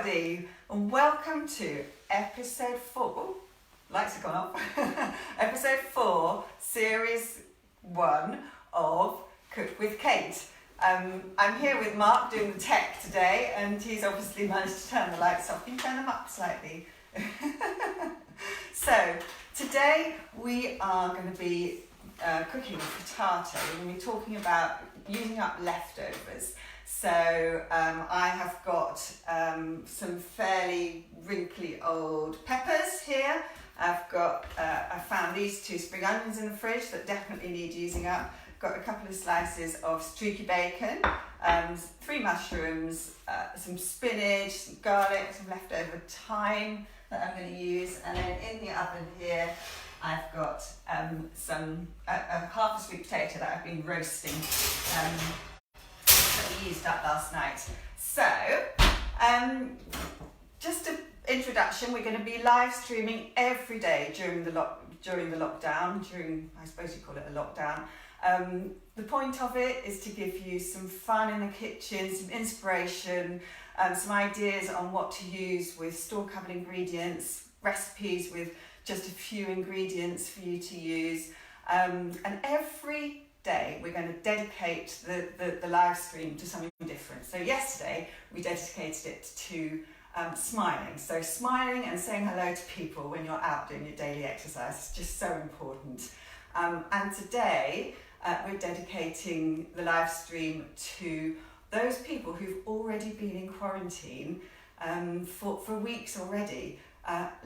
everybody, and welcome to episode 4. Oh, lights have gone off. Episode 4, series 1 of Cook with Kate. I'm here with Mark doing the tech today, and he's obviously managed to turn the lights off. Can you turn them up slightly? So today we are going to be cooking frittata. We're going to be talking about using up leftovers. So I have got some fairly wrinkly old peppers here. I found these 2 spring onions in the fridge that definitely need using up. Got a couple of slices of streaky bacon, 3 mushrooms, some spinach, some garlic, some leftover thyme that I'm going to use, and then in the oven here I've got half a sweet potato that I've been roasting. That we used up last night. So, just an introduction. We're going to be live streaming every day during the lockdown. I suppose you call it a lockdown. The point of it is to give you some fun in the kitchen, some inspiration, some ideas on what to use with store-covered ingredients, recipes with just a few ingredients for you to use, and every day we're going to dedicate the live stream to something different. So yesterday we dedicated it to smiling. So smiling and saying hello to people when you're out doing your daily exercise is just so important. And today we're dedicating the live stream to those people who've already been in quarantine for weeks already.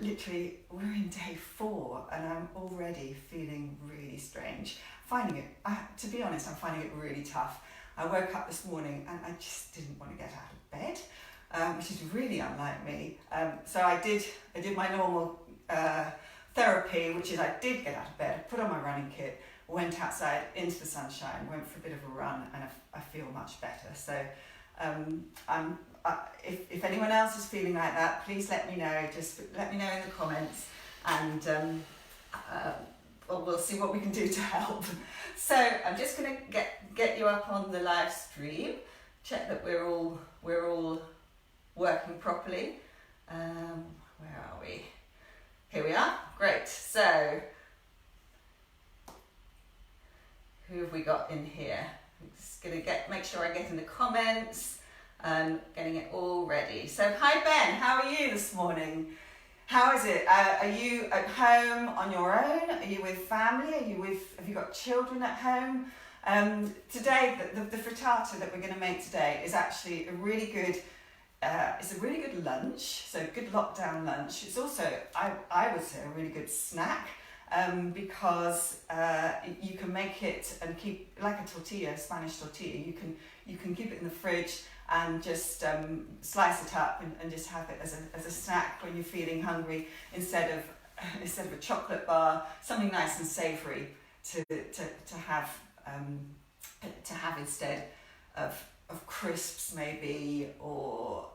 Literally, we're in day 4 and I'm already feeling really strange. To be honest, I'm finding it really tough. I woke up this morning and I just didn't want to get out of bed, which is really unlike me. So I did my normal therapy, which is I did get out of bed, put on my running kit, went outside into the sunshine, went for a bit of a run, and I feel much better. So if anyone else is feeling like that, please let me know. Just let me know in the comments, and we'll see what we can do to help. So I'm just going to get you up on the live stream. Check that we're all working properly. Where are we? Here we are. Great. So who have we got in here? I'm just going to make sure I get in the comments. Getting it all ready. So hi Ben, how are you this morning? How is it? Are you at home on your own? Are you with family? Have you got children at home? Today, the frittata that we're going to make today is actually a really good lunch. So a good lockdown lunch. It's also, I would say, a really good snack. Because you can make it and keep like a tortilla, Spanish tortilla. You can keep it in the fridge and just slice it up and just have it as a snack when you're feeling hungry, instead of a chocolate bar, something nice and savoury to have instead of crisps maybe, or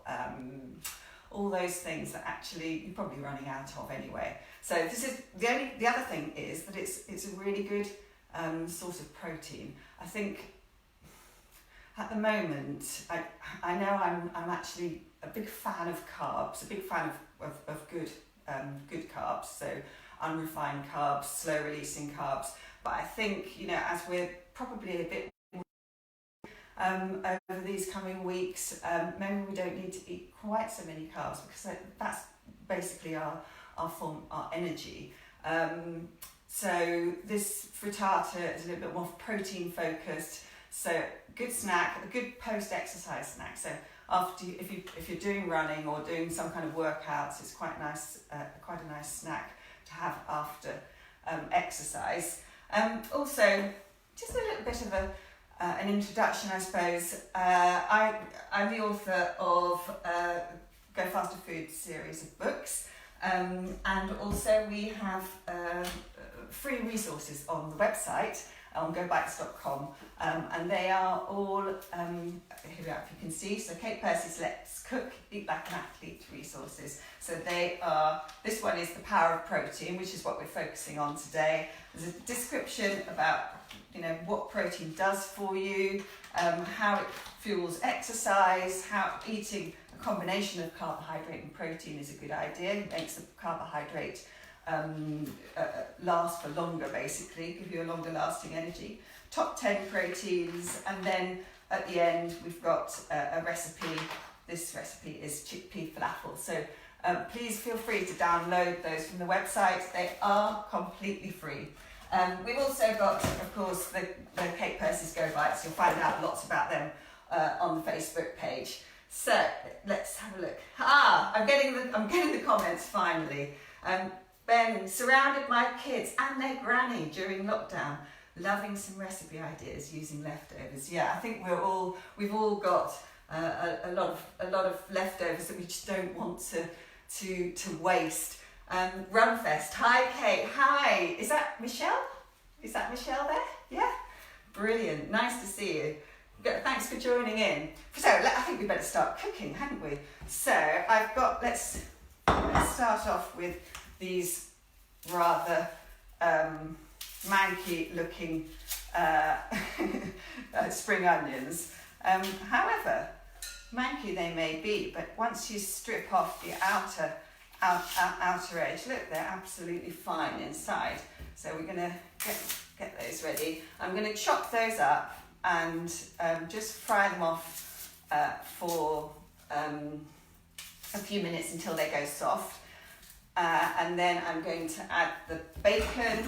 all those things that actually you're probably running out of anyway. So this is the other thing is that it's a really good source of protein. I think at the moment I know I'm actually a big fan of carbs, a big fan of good carbs, so unrefined carbs, slow releasing carbs. But I think, as we're probably a bit over these coming weeks, maybe we don't need to eat quite so many carbs, because that's basically our energy. So this frittata is a little bit more protein focused. So good snack, a good post-exercise snack. So if you're doing running or doing some kind of workouts, it's quite a nice snack to have after exercise. Also, just a little bit of an introduction, I suppose. I'm the author of Go Faster Food series of books, and also we have free resources on the website on gobikes.com, and they are all here we are, if you can see. So Kate Percy's Let's Cook, Eat Like an Athlete resources. So this one is the power of protein, which is what we're focusing on today. There's a description about what protein does for you, how fuels exercise, how eating a combination of carbohydrate and protein is a good idea. It makes the carbohydrate last for longer, basically, give you a longer lasting energy. Top 10 proteins, and then at the end we've got a recipe. This recipe is chickpea falafel. So please feel free to download those from the website. They are completely free. We've also got, of course, the Kate Percy's Go Bites. You'll find out lots about them on the Facebook page. So let's have a look. I'm getting the comments finally. Ben, surrounded my kids and their granny during lockdown, loving some recipe ideas using leftovers. Yeah, I think we've all got a lot of leftovers that we just don't want to waste. Runfest. Hi Kate. Hi. Is that Michelle? Is that Michelle there? Yeah. Brilliant. Nice to see you. Thanks for joining in. So I think we better start cooking, hadn't we? So I've got. Let's start off with these rather manky looking spring onions. However manky they may be, but once you strip off the outer edge, look, they're absolutely fine inside. So we're going to get those ready. I'm going to chop those up and just fry them off for a few minutes until they go soft. And then I'm going to add the bacon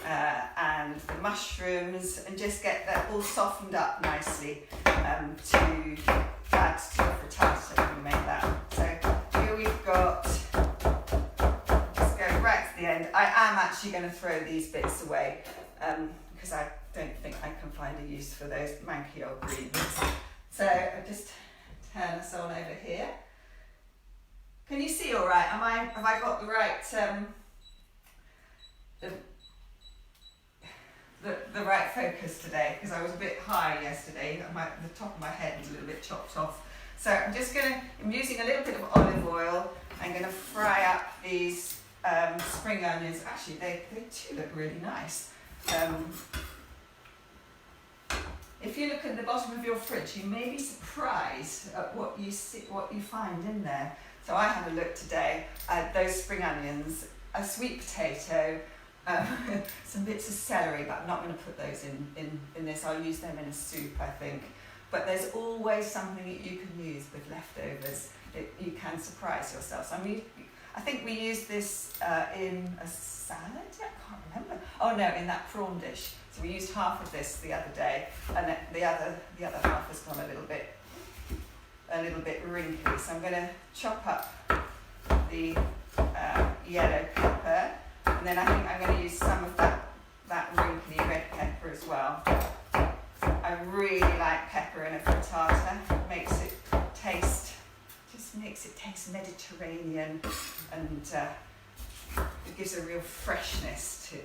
and the mushrooms and just get that all softened up nicely to add to the frittata when we make that. So here we've got, just go right to the end. I am actually going to throw these bits away because I don't think I can find a use for those manky old green bits. So I'll just turn us on over here. Can you see all right? Have I got the right the right focus today? Because I was a bit high yesterday. The top of my head was a little bit chopped off. So I'm using a little bit of olive oil. I'm going to fry up these spring onions. Actually, they too look really nice. If you look at the bottom of your fridge, you may be surprised at what you find in there. So I had a look today at those spring onions, a sweet potato, some bits of celery, but I'm not going to put those in this. I'll use them in a soup, I think. But there's always something that you can use with leftovers. You can surprise yourself. So I think we used this in a salad. I can't remember. Oh no, in that prawn dish. So we used half of this the other day, and then the other half has gone a little bit wrinkly. So I'm going to chop up the yellow pepper, and then I think I'm going to use some of that wrinkly red pepper as well. I really like pepper in a frittata. It makes it taste Mediterranean, and it gives a real freshness to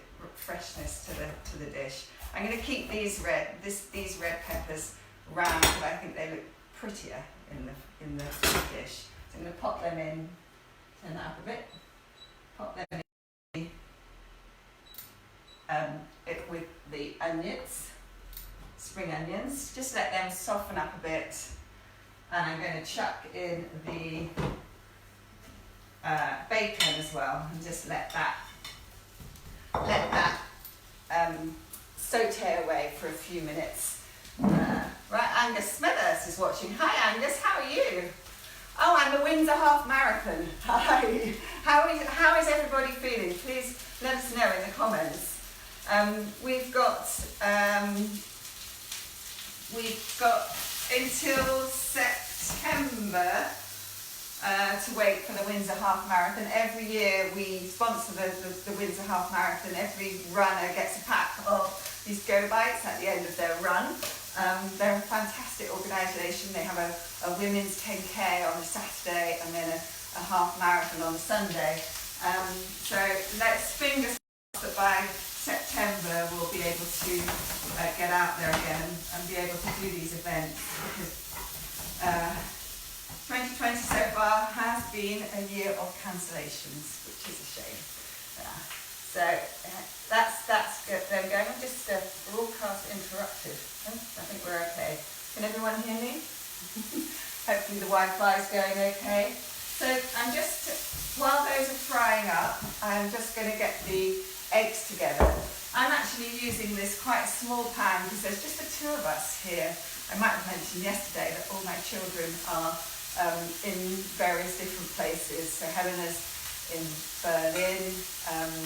the dish. I'm going to keep these red peppers round because I think they look prettier in the dish. So I'm going to pop them in, turn that up a bit, pop them in with the onions, spring onions, just let them soften up a bit, and I'm going to chuck in the bacon as well, and just let that saute away for a few minutes. Right, Angus Smithers is watching. Hi Angus, how are you? Oh, and the Windsor Half Marathon. Hi. How is everybody feeling? Please let us know in the comments. We've got until September to wait for the Windsor Half Marathon. Every year we sponsor the Windsor Half Marathon. Every runner gets a pack of these Go Bites at the end of their run. They're a fantastic organisation. They have a women's 10k on a Saturday and then a half marathon on a Sunday. So let's fingers crossed that by September we'll be able to get out there again and be able to do these events, because 2020 so far has been a year of cancellations, which is a shame. So that's good. There we go. I'm just broadcast interrupted. I think we're okay. Can everyone hear me? Hopefully the Wi-Fi is going okay. So I'm just, while those are frying up, I'm just going to get the eggs together. I'm actually using this quite small pan because there's just the two of us here. I might have mentioned yesterday that all my children are in various different places. So Helena's in Berlin,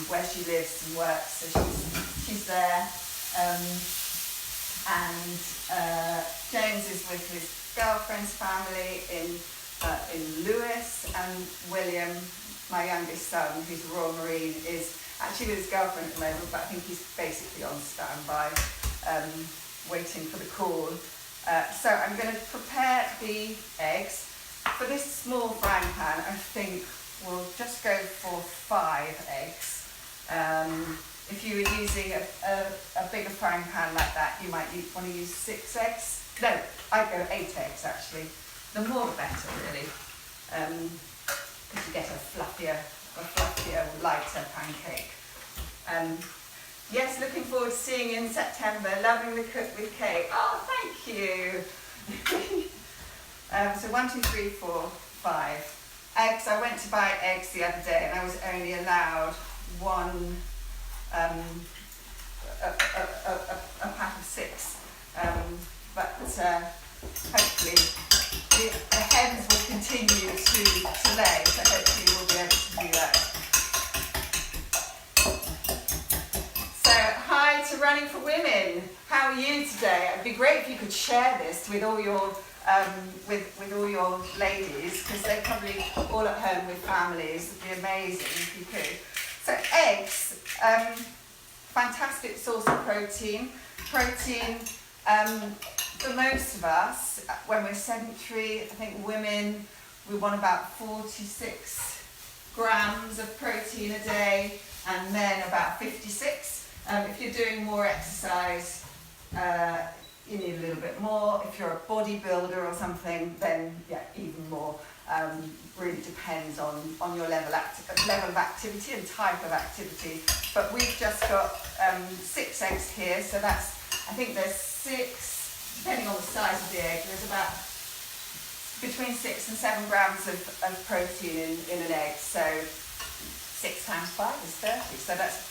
where she lives and works, so she's there. And James is with his girlfriend's family in Lewis, and William, my youngest son, who's a Royal Marine, is actually with his girlfriend at the moment, but I think he's basically on standby, waiting for the call. So I'm going to prepare the eggs. For this small frying pan, I think we'll just go for 5 eggs. If you were using a bigger frying pan like that, you might want to use 6 eggs. No, I'd go 8 eggs actually. The more the better, really, because you get a fluffier, lighter pancake. Yes, looking forward to seeing you in September. Loving the Cook with Kate. Oh, thank you. So 1, 2, 3, 4, 5 eggs. I went to buy eggs the other day, and I was only allowed one. A pack of 6, but hopefully the hens will continue to lay, so hopefully we'll be able to do that. So hi to Running for Women, how are you today? It'd be great if you could share this with all your with all your ladies, because they're probably all at home with families. It'd be amazing if you could. So eggs, fantastic source of protein. Protein, for most of us, when we're sedentary, I think women, we want about 46 grams of protein a day, and men about 56. If you're doing more exercise, you need a little bit more. If you're a bodybuilder or something, then yeah, even more. Really depends on your level of activity and type of activity. But we've just got 6 eggs here, so that's, I think there's 6, depending on the size of the egg, there's about between 6 and 7 grams of protein in an egg. So 6 times 5 is 30. So that's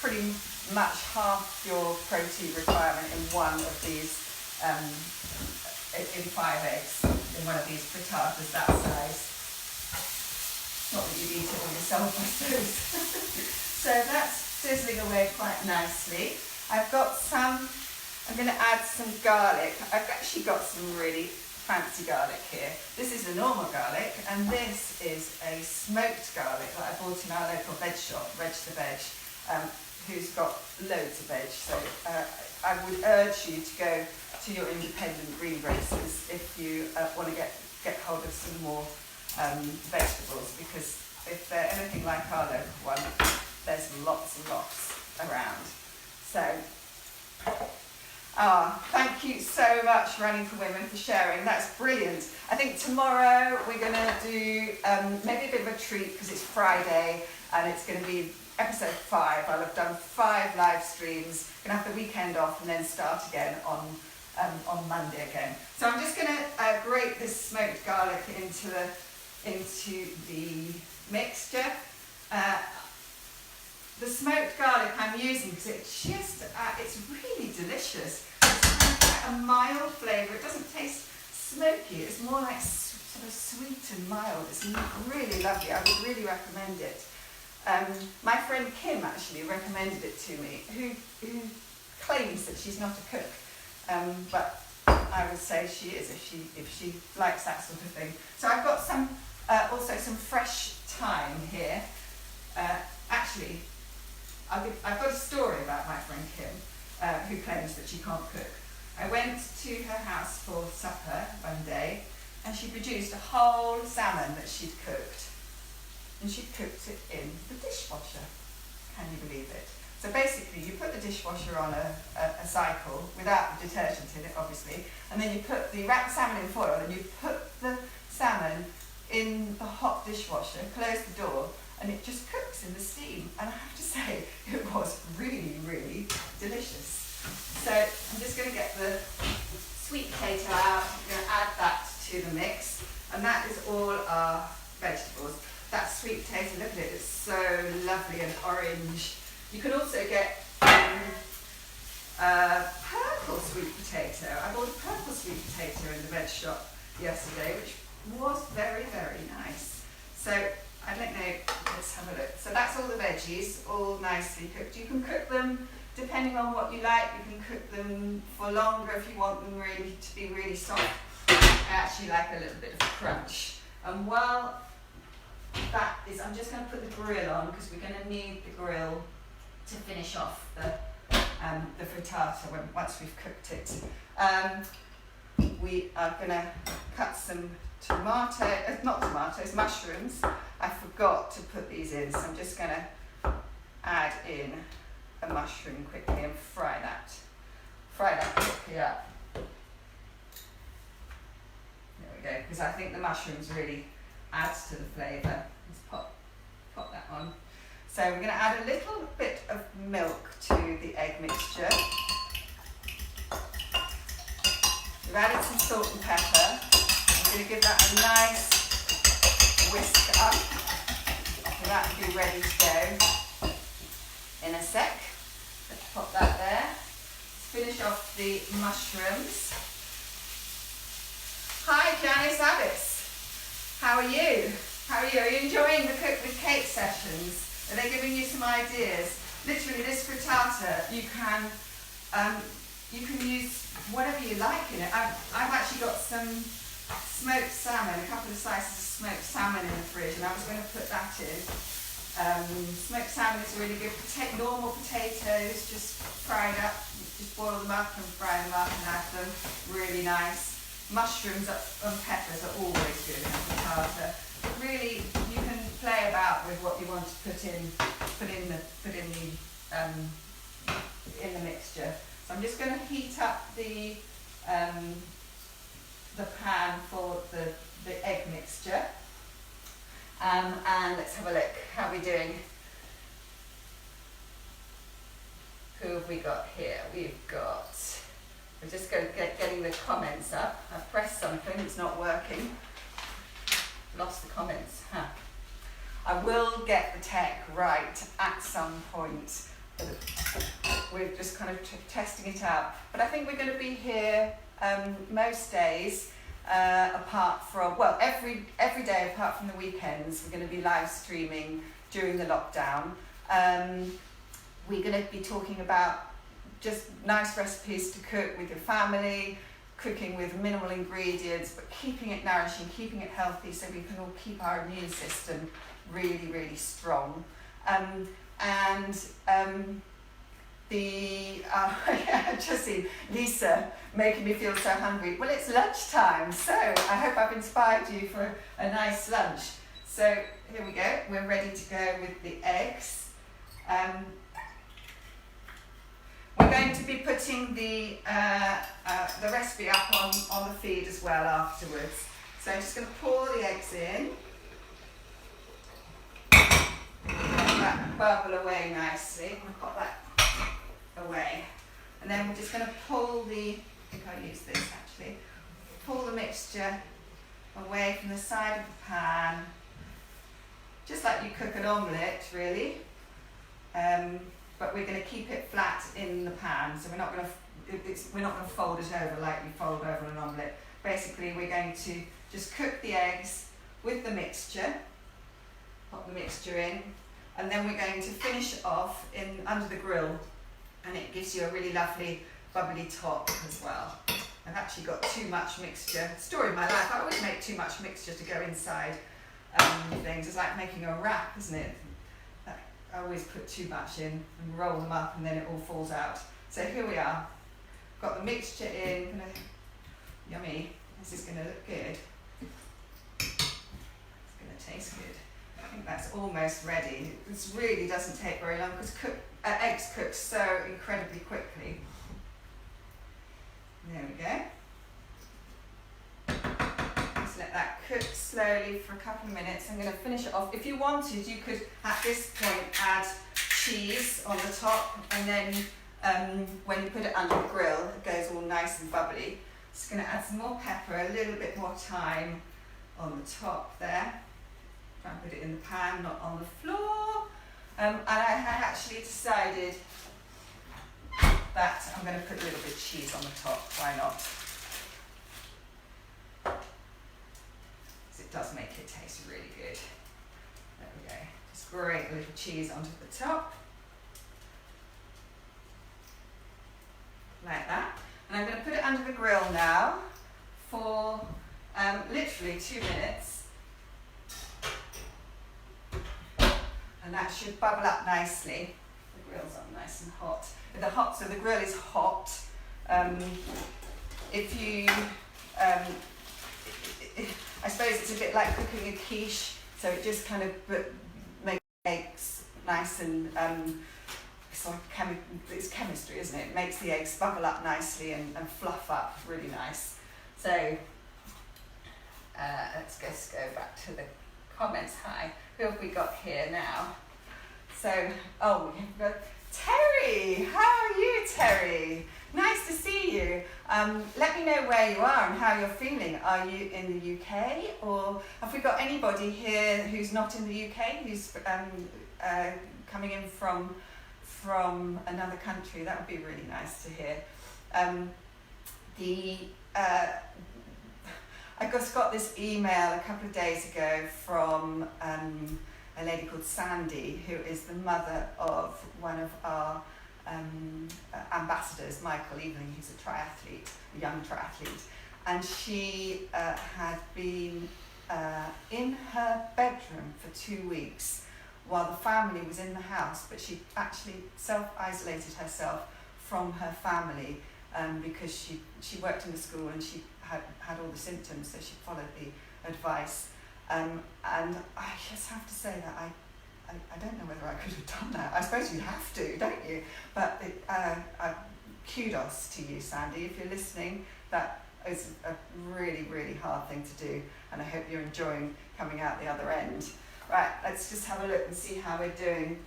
pretty much half your protein requirement in one of these. In 5 eggs in one of these frittatas that size. Not that you'd eat it all yourself, I suppose. So that's sizzling away quite nicely. I'm going to add some garlic. I've actually got some really fancy garlic here. This is a normal garlic, and this is a smoked garlic that I bought in our local veg shop, Reg the Veg, who's got loads of veg. So I would urge you to go to your independent greengrocers if you want to get hold of some more vegetables, because if they're anything like our local one, there's lots and lots around. So, thank you so much, Running for Women, for sharing. That's brilliant. I think tomorrow we're going to do maybe a bit of a treat, because it's Friday and it's going to be episode 5. I'll have done 5 live streams, going to have the weekend off and then start again on Monday again. So I'm just going to grate this smoked garlic into the mixture. The smoked garlic I'm using because it's really delicious. It's quite a mild flavour. It doesn't taste smoky. It's more like sort of sweet and mild. It's really lovely. I would really recommend it. My friend Kim actually recommended it to me, who claims that she's not a cook. But I would say she is if she likes that sort of thing. So I've got some also some fresh thyme here. Actually, I've got a story about my friend Kim, who claims that she can't cook. I went to her house for supper one day, and she produced a whole salmon that she'd cooked, and she'd cooked it in the dishwasher. Can you believe it? So basically, you put the dishwasher on a cycle without the detergent in it, obviously, and then you wrap the salmon in foil, and you put the salmon in the hot dishwasher, close the door, and it just cooks in the steam. And I have to say, it was really, really delicious. So I'm just going to get the sweet potato out. I'm going to add that to the mix, and that is all our vegetables. That sweet potato, look at it, it's so lovely and orange. You can also get purple sweet potato. I bought a purple sweet potato in the veg shop yesterday, which was very, very nice. So I don't know, let's have a look. So that's all the veggies, all nicely cooked. You can cook them depending on what you like. You can cook them for longer if you want them really to be really soft. I actually like a little bit of crunch. And while that is, I'm just going to put the grill on because we're going to need the grill to finish off the frittata once we've cooked it. We are going to cut some mushrooms. I forgot to put these in, so I'm just going to add in a mushroom quickly and fry that quickly up. There we go, because I think the mushrooms really adds to the flavour. Let's pop that on. So we're going to add a little bit of milk to the egg mixture. We've added some salt and pepper. I'm going to give that a nice whisk up. So that will be ready to go in a sec. Let's pop that there. Let's finish off the mushrooms. Hi Janice Abbas. How are you? Are you enjoying the Cook with Kate sessions? Are they giving you some ideas? Literally, this frittata, you can use whatever you like in it. I've actually got some smoked salmon, a couple of slices of smoked salmon in the fridge, and I was going to put that in. Smoked salmon is really good. Normal potatoes, just fried up, just boil them up and fry them up and add them. Really nice. Mushrooms and peppers are always good in a frittata. But really, you can play about with what you want to put in the mixture. So I'm just going to heat up the pan for the egg mixture. And let's have a look. How are we doing? Who have we got here? We're just going to getting the comments up. I've pressed something, it's not working. Lost the comments. I will get the tech right at some point. We're just kind of testing it out. But I think we're going to be here most days, apart from, well, every day apart from the weekends. We're going to be live streaming during the lockdown. We're going to be talking about just nice recipes to cook with your family, cooking with minimal ingredients, but keeping it nourishing, keeping it healthy, so we can all keep our immune system really, really strong. I've just seen Lisa making me feel so hungry. Well, it's lunchtime, so I hope I've inspired you for a nice lunch. So here we go. We're ready to go with the eggs. We're going to be putting the recipe up on the feed as well afterwards. So I'm just going to pour the eggs in. Let that bubble away nicely. I've got that away. And then we're just going to pull I think I'll use this actually. Pull the mixture away from the side of the pan. Just like you cook an omelette, really. But we're going to keep it flat in the pan, so we're not going to fold it over like you fold over an omelette. Basically, we're going to just cook the eggs with the mixture, pop the mixture in, and then we're going to finish it off under the grill, and it gives you a really lovely bubbly top as well. I've actually got too much mixture. Story of my life, I always make too much mixture to go inside things. It's like making a wrap, isn't it? I always put too much in and roll them up and then it all falls out. So here we are. Got the mixture in. Yummy. This is going to look good. It's going to taste good. I think that's almost ready. This really doesn't take very long because eggs cook so incredibly quickly. There we go. Just let that cook slowly for a couple of minutes. I'm going to finish it off. If you wanted, you could at this point add cheese on the top and then when you put it under the grill, it goes all nice and bubbly. Just going to add some more pepper, a little bit more thyme on the top there. Try and put it in the pan, not on the floor. And I had actually decided that I'm going to put a little bit of cheese on the top. Why not? Because it does make it taste really good. There we go. Just grate a little cheese onto the top. Like that. And I'm going to put it under the grill now for literally 2 minutes. And that should bubble up nicely. The grill's on nice and hot. So the grill is hot. If you, I suppose it's a bit like cooking a quiche. So it just kind of makes nice and it's like it's chemistry, isn't it? It makes the eggs bubble up nicely and fluff up really nice. So let's just go back to the comments. Hi, who have we got here now? So, oh, we've got Terry. How are you, Terry? Nice to see you. Let me know where you are and how you're feeling. Are you in the UK, or have we got anybody here who's not in the UK, who's coming in from another country? That would be really nice to hear. I just got this email a couple of days ago from a lady called Sandy, who is the mother of one of our ambassadors, Michael Eveling, who's a young triathlete. And she had been in her bedroom for 2 weeks while the family was in the house, but she actually self-isolated herself from her family because she worked in the school and she had all the symptoms, so she followed the advice. And I just have to say that I don't know whether I could have done that. I suppose you have to, don't you? But kudos to you, Sandy, if you're listening. That is a really, really hard thing to do, and I hope you're enjoying coming out the other end. Right, let's just have a look and see how we're doing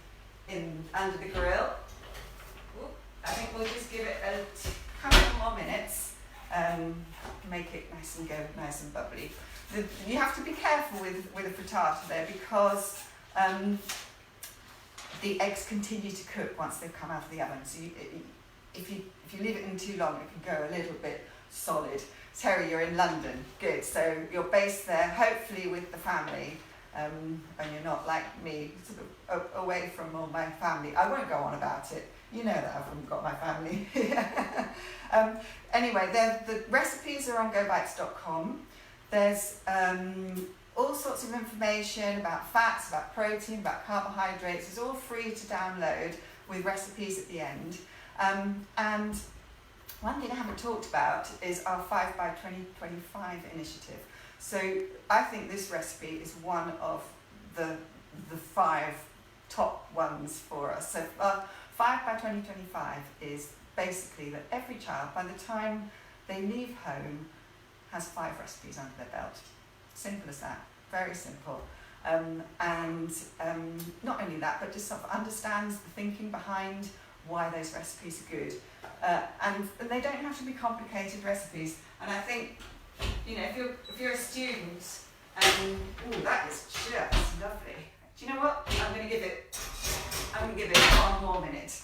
under the grill. Ooh, I think we'll just give it a couple more minutes. Make it nice and bubbly. You have to be careful with a frittata there, because the eggs continue to cook once they've come out of the oven. So if you leave it in too long, it can go a little bit solid. Terry, you're in London. Good. So you're based there, hopefully with the family, and you're not like me, sort of away from all my family. I won't go on about it. You know that I haven't got my family. Anyway, the recipes are on gobites.com. There's all sorts of information about fats, about protein, about carbohydrates. It's all free to download with recipes at the end. And one thing I haven't talked about is our 5 by 2025 initiative. So I think this recipe is one of the 5 top ones for us. So 5 by 2025 is basically that every child, by the time they leave home, has 5 recipes under their belt. Simple as that, very simple. And not only that, but just sort of understands the thinking behind why those recipes are good. And they don't have to be complicated recipes. And I think, you know, if you're a student, ooh, that is just lovely. Do you know what? I'm going to give it 1 more minute.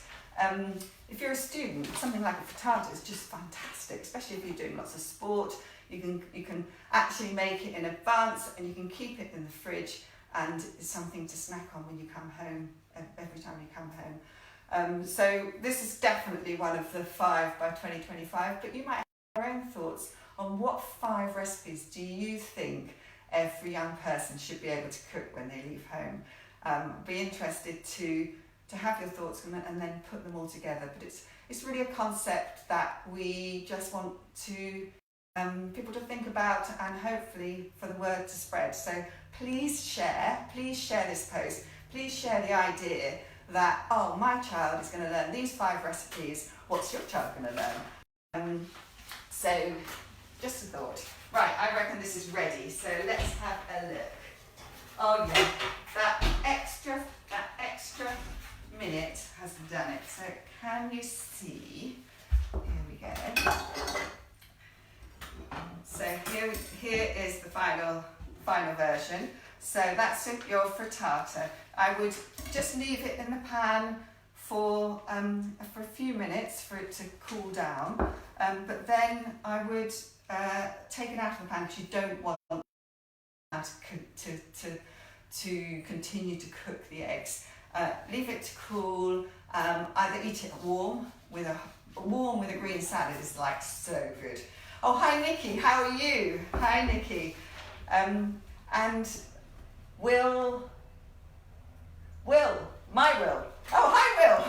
If you're a student, something like a frittata is just fantastic, especially if you're doing lots of sport. You can actually make it in advance, and you can keep it in the fridge, and it's something to snack on when you come home, every time you come home. So this is definitely one of the 5 by 2025, but you might have your own thoughts on what 5 recipes do you think every young person should be able to cook when they leave home. Be interested to have your thoughts and then put them all together. But it's really a concept that we just want to people to think about, and hopefully for the word to spread. So please share this post. Please share the idea that, oh, my child is going to learn these 5 recipes. What's your child going to learn? So just a thought. Right, I reckon this is ready. So let's have a look. Oh yeah, that extra minute has done it. So can you see? Here we go. So here is the final version. So that's your frittata. I would just leave it in the pan for a few minutes for it to cool down, but then I would take it out of the pan because you don't want to continue to cook the eggs. Leave it to cool. Either eat it warm with a green salad is like so good. Oh, hi Nikki, how are you? Hi Nikki. And my Will. Oh, hi Will.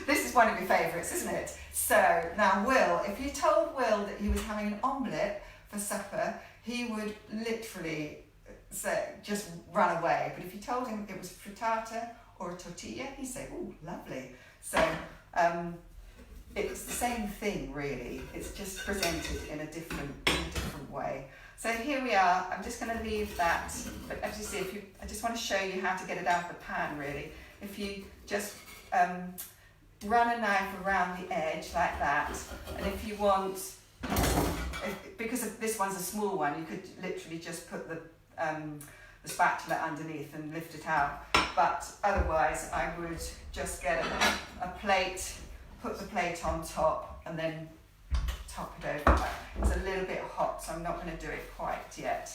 This is one of your favourites, isn't it? So now Will, if you told Will that he was having an omelette for supper, he would literally just run away. But if you told him it was frittata or a tortilla, he'd say, "Oh, lovely." So it's the same thing, really. It's just presented in a different way. So here we are. I'm just going to leave that. But as you see, I just want to show you how to get it out of the pan, really. If you just run a knife around the edge like that, and if you want, because this one's a small one, you could literally just put the spatula underneath and lift it out. But otherwise, I would just get a plate, put the plate on top, and then top it over. It's a little bit hot, so I'm not going to do it quite yet.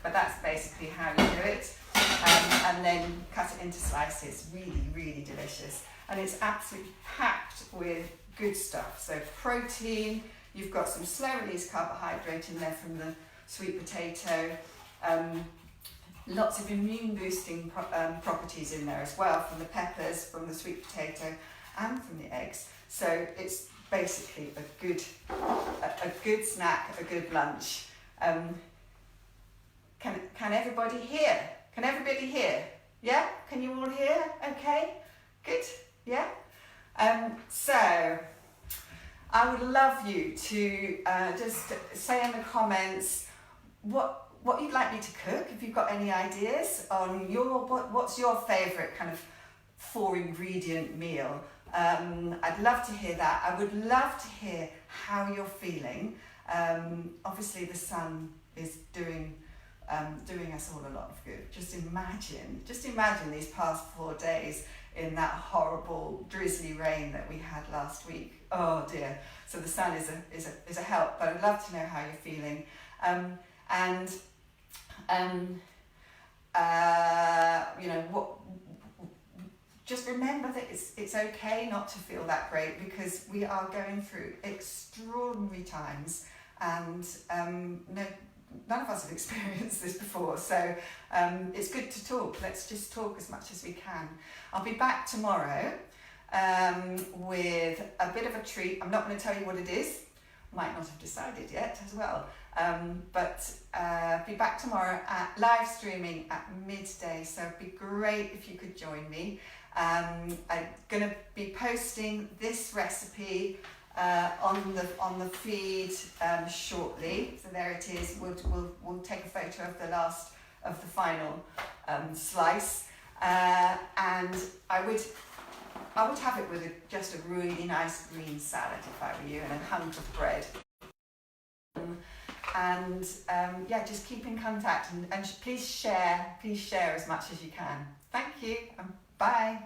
But that's basically how you do it. And then cut it into slices. Really, really delicious. And it's absolutely packed with good stuff. So protein, you've got some slow release carbohydrate in there from the sweet potato. Lots of immune boosting properties in there as well, from the peppers, from the sweet potato, and from the eggs. So it's basically a good snack, a good lunch. Can everybody hear? Can everybody hear? Yeah? Can you all hear? Okay? Good? Yeah? So I would love you to just say in the comments what you'd like me to cook, if you've got any ideas on what's your favourite kind of 4-ingredient meal. I'd love to hear that. I would love to hear how you're feeling. Obviously the sun is doing us all a lot of good. Just imagine these past 4 days in that horrible drizzly rain that we had last week. Oh dear. So the sun is a help, but I'd love to know how you're feeling. Just remember that it's okay not to feel that great, because we are going through extraordinary times, and none of us have experienced this before, so it's good to talk. Let's just talk as much as we can. I'll be back tomorrow with a bit of a treat. I'm not going to tell you what it is. Might not have decided yet as well. But be back tomorrow at live streaming at midday, so it'd be great if you could join me. I'm going to be posting this recipe on the feed shortly. So there it is. We'll take a photo of the final slice, and I would have it with just a really nice green salad if I were you, and a hunk of bread. Just keep in contact, and please share as much as you can. Thank you, and bye.